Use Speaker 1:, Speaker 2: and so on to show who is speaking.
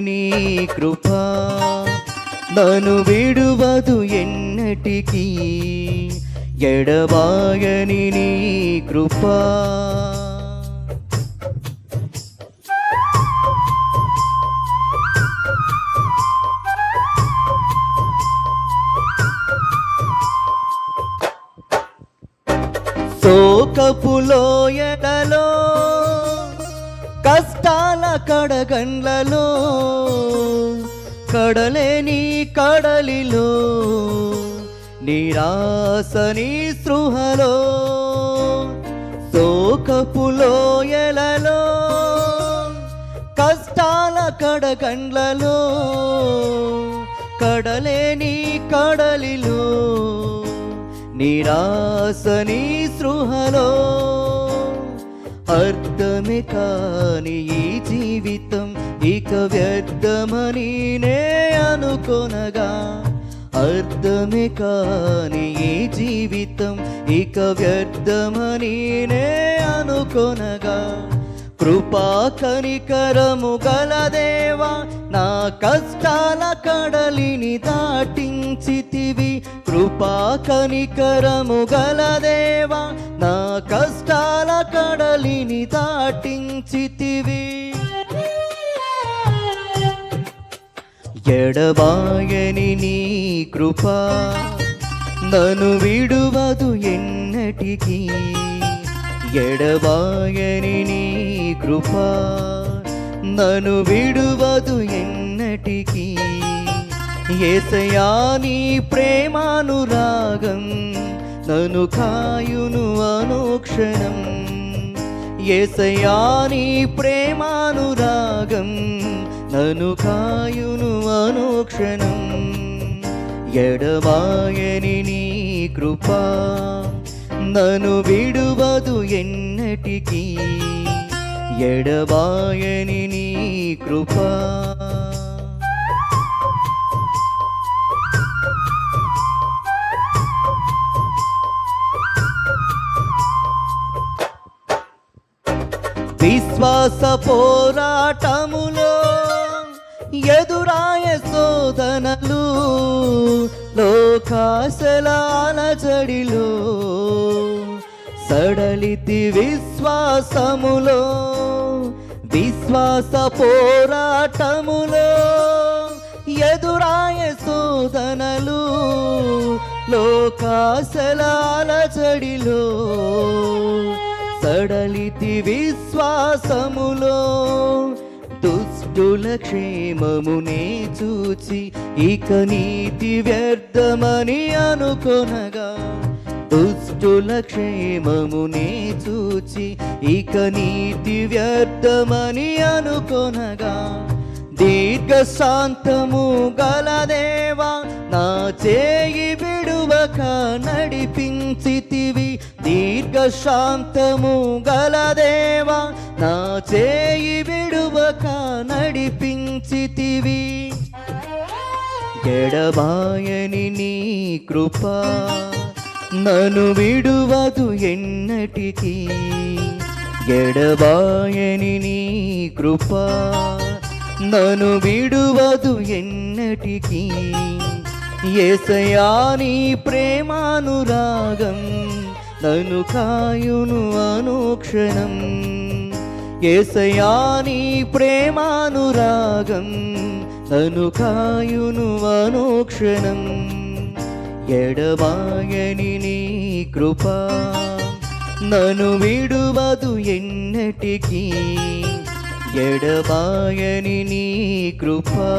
Speaker 1: నీ కృపా నన్ను విడువదు ఎన్నటికీ, ఎడబాయని నీ కృపా. శోకపులోయలలో కష్టాల కడగండ్లలో కడలేని కడలిలో నిరాశ నిస్పృహలో, శోకపులోయలలో కష్టాల కడగండ్లలో కడలేని కడలిలో నిరాశ నిస్పృహలో, అర్థమే కాని ఈ జీవితం ఇక వ్యర్థమని నే అనుకొనగా, అర్థమే కాని ఈ జీవితం ఇక వ్యర్థమని నే అనుకొనగా, కృపా కనికరము గల దేవా నా కష్టాల కడలిని దాటించితివి, కృపా కనికరము గల దేవా నా కష్టాల కడలిని దాటించితివి. ఎడబాయని నీ కృపా నన్ను విడువదు ఎన్నటికీ, ఎడబాయని నీ కృపా నన్ను విడువదు ఎన్నటికీ. యేసయ్యా నీ ప్రేమానురాగం నన్ను కాయును అనుక్షణం, యేసయ్యా నీ ప్రేమానురాగం నన్ను కాయును అనుక్షణం. ఎడబాయని నీ కృపా నన్ను విడువదు ఎన్నటికీ, ఎడబాయని నీ కృపా. విశ్వాస పోరాటములో ఎదురాయ శోధనలు, లోకాశల అలజడిలో సడలితి విశ్వాసములో, విశ్వాస పోరాటములో ఎదురాయ శోధనలు, లోకాశల అలజడిలో సడలితి విశ్వాసములో, దుష్టుల క్షేమమునే చూచి ఇక నీతి వ్యర్థమని అనుకొనగా, దుష్టుల క్షేమమునే చూచి ఇక నీతి వ్యర్థమని అనుకొనగా, దీర్ఘశాంతము గల దేవా నా చేయి విడువక నడిపించితివి, దీర్ఘశాంతము గల దేవా నా చేయి విడువక నడిపించితివి. ఎడబాయని నీ కృపా నన్ను విడువదు ఎన్నటికీ, ఎడబాయని నీ కృపా నన్ను విడువదు ఎన్నటికీ. యేసయ్యా నీ ప్రేమానురాగం నన్ను కాయును అనుక్షణం, యేసయ్యా నీ ప్రేమానురాగం నన్ను కాయును అనుక్షణం. ఎడబాయని నీ కృపా నన్ను విడువదు ఎన్నటికీ, ఎడబాయని నీ కృపా.